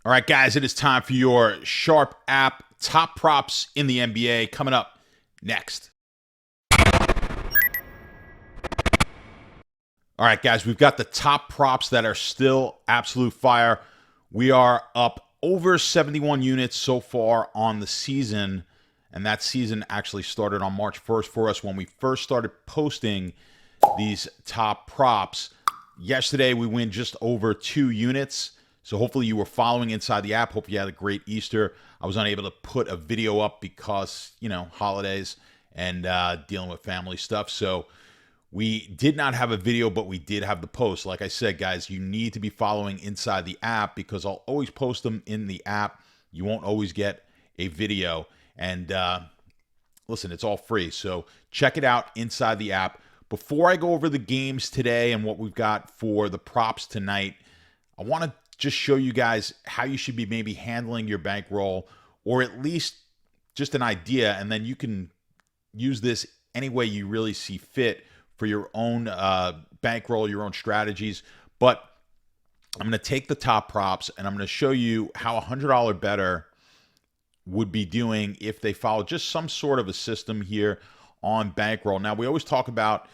All right, guys, it is time for your Sharp app top props in the NBA coming up next. All right, guys, we've got the top props that are still absolute fire. We are up over 71 units so far on the season, and that season actually started on March 1st for us when we first started posting these top props. Yesterday, we win just over 2 units. So hopefully you were following inside the app. Hope you had a great Easter. I was unable to put a video up because, holidays and dealing with family stuff. So we did not have a video, but we did have the post. Like I said, guys, you need to be following inside the app because I'll always post them in the app. You won't always get a video. And listen, it's all free. So check it out inside the app. Before I go over the games today and what we've got for the props tonight, I want to just show you guys how you should be maybe handling your bankroll, or at least just an idea, and then you can use this any way you really see fit for your own bankroll, your own strategies. But I'm going to take the top props and I'm going to show you how a $100 better would be doing if they follow just some sort of a system here on bankroll. Now, we always talk about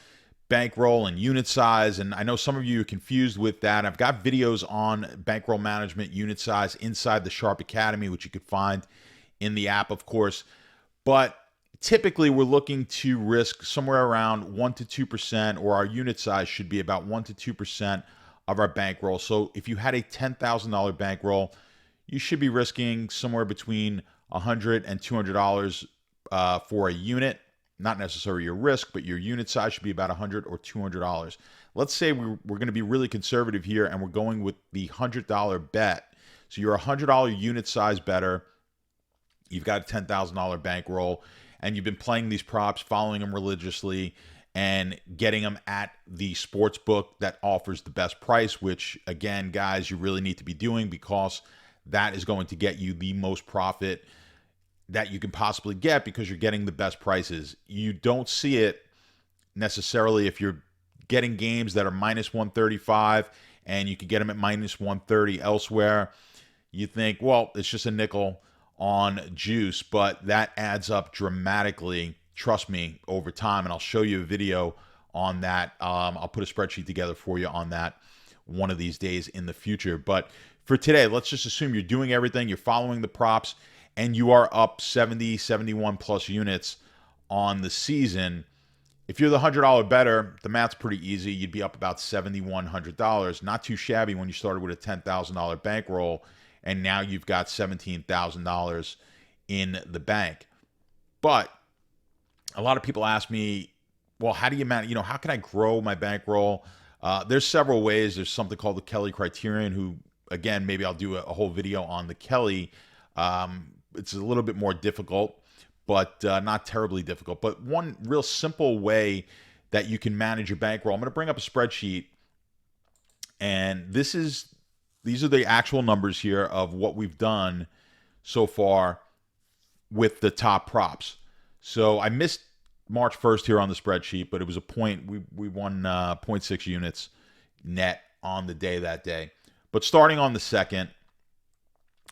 bankroll and unit size, and I know some of you are confused with that. I've got videos on bankroll management, unit size inside the Sharp Academy, which you could find in the app, of course. But typically, we're looking to risk somewhere around 1 to 2%, or our unit size should be about 1 to 2% of our bankroll. So if you had a $10,000 bankroll, you should be risking somewhere between $100 and $200 for a unit. Not necessarily your risk, but your unit size should be about $100 or $200. Let's say we're going to be really conservative here and we're going with the $100 bet. So you're a $100 unit size better. You've got a $10,000 bankroll, and you've been playing these props, following them religiously, and getting them at the sports book that offers the best price, which, again, guys, you really need to be doing because that is going to get you the most profit that you can possibly get because you're getting the best prices. You don't see it necessarily if you're getting games that are minus 135 and you can get them at minus 130 elsewhere. You think, well, it's just a nickel on juice, but that adds up dramatically, trust me, over time. And I'll show you a video on that. I'll put a spreadsheet together for you on that one of these days in the future. But for today, let's just assume you're doing everything, you're following the props, and you are up 70, 71 plus units on the season. If you're the $100 better, the math's pretty easy. You'd be up about $7,100. Not too shabby when you started with a $10,000 bankroll, and now you've got $17,000 in the bank. But a lot of people ask me, well, how do you manage? How can I grow my bankroll? There's several ways. There's something called the Kelly criterion, who, again, maybe I'll do a whole video on the Kelly. It's a little bit more difficult, but not terribly difficult. But one real simple way that you can manage your bankroll, I'm going to bring up a spreadsheet, and these are the actual numbers here of what we've done so far with the top props. So I missed March 1st here on the spreadsheet, but it was a point. We won 0.6 units net on the day that day. But starting on the 2nd,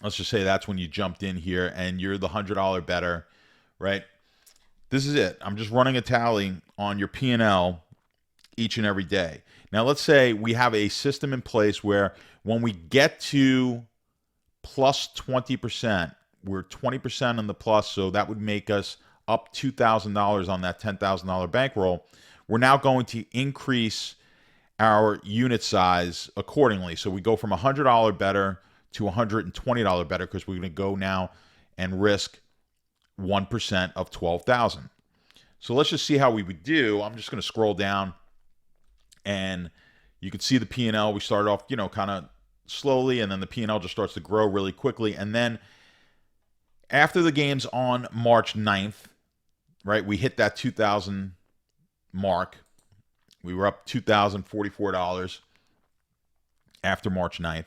let's just say that's when you jumped in here and you're the $100 better, right? This is it. I'm just running a tally on your P&L each and every day. Now, let's say we have a system in place where when we get to plus 20%, we're 20% on the plus, so that would make us up $2,000 on that $10,000 bankroll. We're now going to increase our unit size accordingly. So we go from $100 better to $120 better because we're going to go now and risk 1% of 12,000. So let's just see how we would do. I'm just going to scroll down, and you can see the P&L. We started off, kind of slowly, and then the P&L just starts to grow really quickly. And then after the games on March 9th, right, we hit that 2,000 mark. We were up $2,044 after March 9th.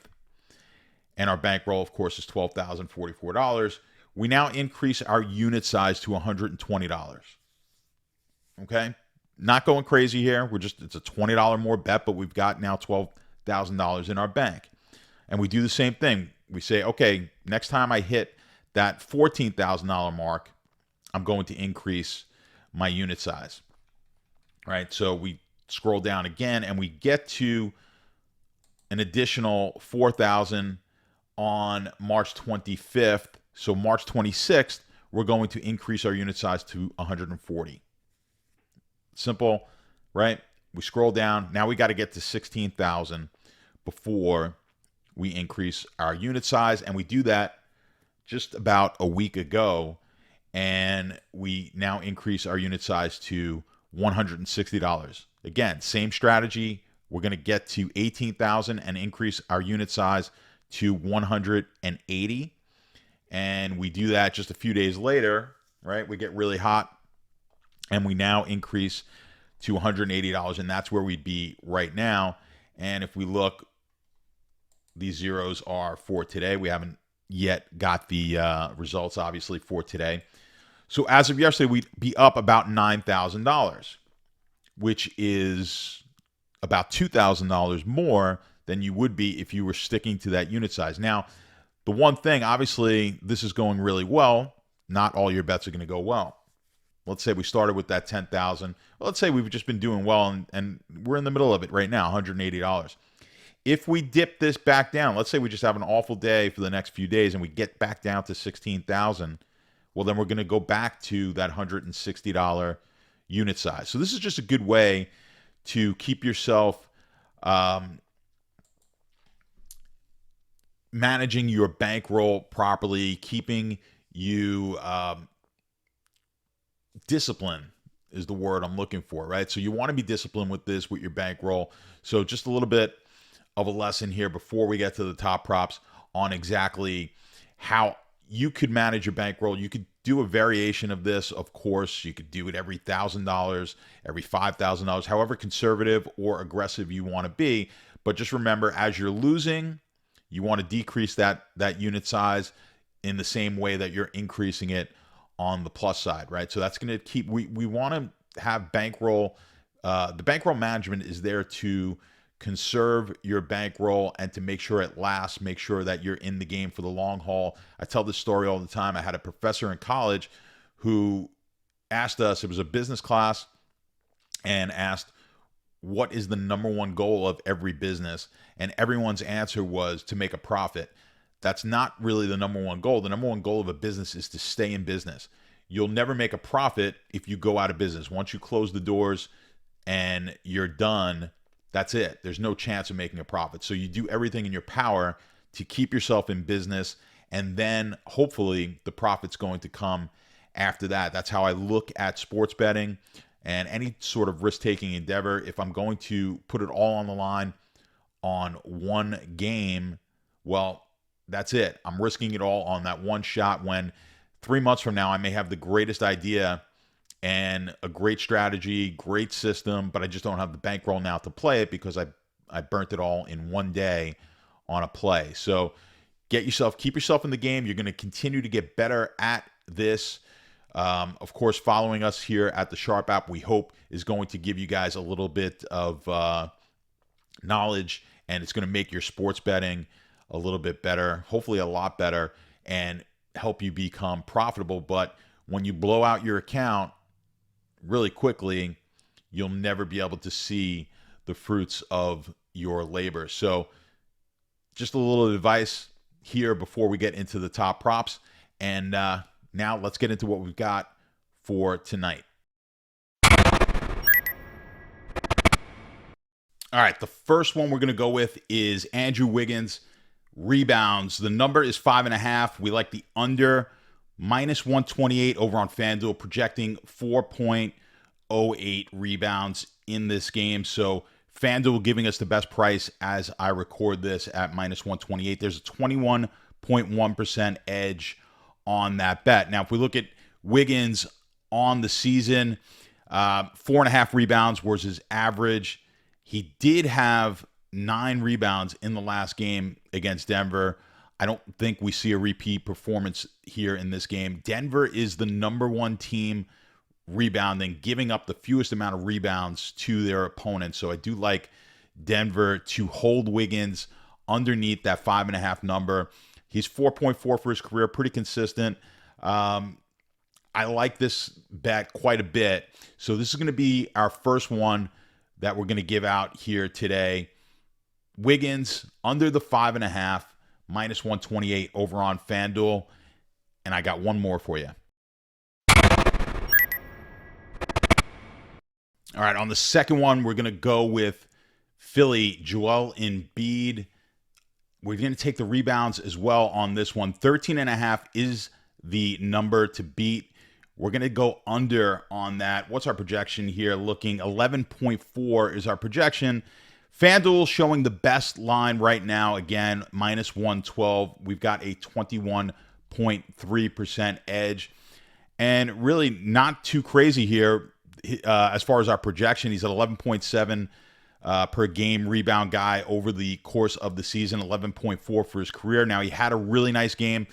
And our bankroll, of course, is $12,044. We now increase our unit size to $120. Okay? Not going crazy here. It's a $20 more bet, but we've got now $12,000 in our bank. And we do the same thing. We say, okay, next time I hit that $14,000 mark, I'm going to increase my unit size. Right? So we scroll down again and we get to an additional 4,000 on March 25th. So March 26th, we're going to increase our unit size to 140. Simple, right? We scroll down. Now we got to get to 16,000 before we increase our unit size. And we do that just about a week ago. And we now increase our unit size to $160. Again, same strategy. We're going to get to 18,000 and increase our unit size to 180. And we do that just a few days later, right? We get really hot and we now increase to $180. And that's where we'd be right now. And if we look, these zeros are for today. We haven't yet got the results, obviously, for today. So as of yesterday, we'd be up about $9,000, which is about $2,000 more than you would be if you were sticking to that unit size. Now, the one thing, obviously, this is going really well. Not all your bets are going to go well. Let's say we started with that $10,000. Well, let's say we've just been doing well, and we're in the middle of it right now, $180. If we dip this back down, let's say we just have an awful day for the next few days, and we get back down to 16,000. Well, then we're going to go back to that $160 unit size. So this is just a good way to keep yourself managing your bankroll properly, keeping you disciplined is the word I'm looking for, right? So you want to be disciplined with this, with your bankroll. So just a little bit of a lesson here before we get to the top props on exactly how you could manage your bankroll. You could do a variation of this, of course. You could do it every $1,000, every $5,000, however conservative or aggressive you want to be. But just remember, as you're losing, you want to decrease that unit size in the same way that you're increasing it on the plus side, right? So that's going to keep, we want to have bankroll. The bankroll management is there to conserve your bankroll and to make sure it lasts, make sure that you're in the game for the long haul. I tell this story all the time. I had a professor in college who asked us, it was a business class, and asked, what is the number one goal of every business? And everyone's answer was to make a profit. That's not really the number one goal. The number one goal of a business is to stay in business. You'll never make a profit if you go out of business. Once you close the doors and you're done, that's it. There's no chance of making a profit. So you do everything in your power to keep yourself in business, and then hopefully the profit's going to come after that. That's how I look at sports betting and any sort of risk-taking endeavor. If I'm going to put it all on the line on one game, well, that's it. I'm risking it all on that one shot, when 3 months from now I may have the greatest idea and a great strategy, great system, but I just don't have the bankroll now to play it because I burnt it all in one day on a play. So keep yourself in the game. You're going to continue to get better at this. Of course, following us here at the Sharp app, we hope is going to give you guys a little bit of knowledge, and it's going to make your sports betting a little bit better, hopefully a lot better, and help you become profitable. But when you blow out your account really quickly, you'll never be able to see the fruits of your labor. So just a little advice here before we get into the top props. And now let's get into what we've got for tonight. All right, the first one we're going to go with is Andrew Wiggins rebounds. The number is 5.5. We like the under, -128 over on Fanduel, projecting 4.08 rebounds in this game. So Fanduel giving us the best price as I record this at -128. There's a 21.1% edge on that bet. Now, if we look at Wiggins on the season, 4.5 rebounds was his average. He did have 9 rebounds in the last game against Denver. I don't think we see a repeat performance here in this game. Denver is the number one team rebounding, giving up the fewest amount of rebounds to their opponents. So I do like Denver to hold Wiggins underneath that 5.5 number. He's 4.4 for his career, pretty consistent. I like this bet quite a bit. So this is going to be our first one that we're going to give out here today. Wiggins under the 5.5, minus 128 over on Fanduel. And I got one more for you. All right, on the second one, we're going to go with Philly, Joel Embiid. We're going to take the rebounds as well on this one. 13.5 is the number to beat. We're going to go under on that. What's our projection here? Looking 11.4 is our projection. FanDuel showing the best line right now. Again, minus 112. We've got a 21.3% edge. And really not too crazy here as far as our projection. He's at 11.7 per game rebound guy over the course of the season, 11.4 for his career. Now, he had a really nice game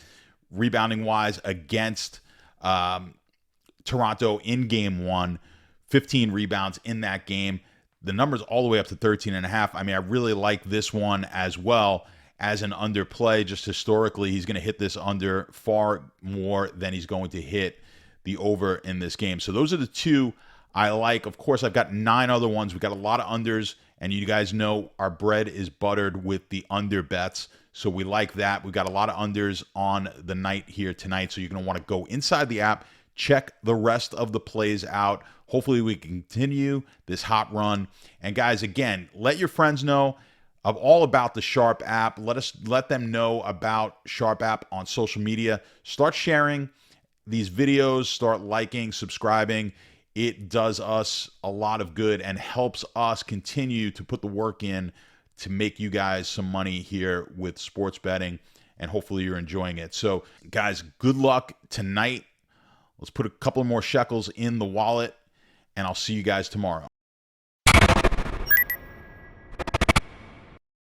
rebounding-wise against Toronto in game one, 15 rebounds in that game. The number's all the way up to 13.5. I mean, I really like this one as well as an underplay. Just historically, he's going to hit this under far more than he's going to hit the over in this game. So those are the two I like. Of course, I've got 9 other ones. We've got a lot of unders, and you guys know our bread is buttered with the under bets. So we like that. We've got a lot of unders on the night here tonight. So you're going to want to go inside the app, check the rest of the plays out. Hopefully we can continue this hot run. And guys, again, let your friends know all about the Sharp app. Let them know about Sharp app on social media. Start sharing these videos, start liking, subscribing. It does us a lot of good and helps us continue to put the work in to make you guys some money here with sports betting, and hopefully you're enjoying it. So guys, good luck tonight. Let's put a couple more shekels in the wallet, and I'll see you guys tomorrow.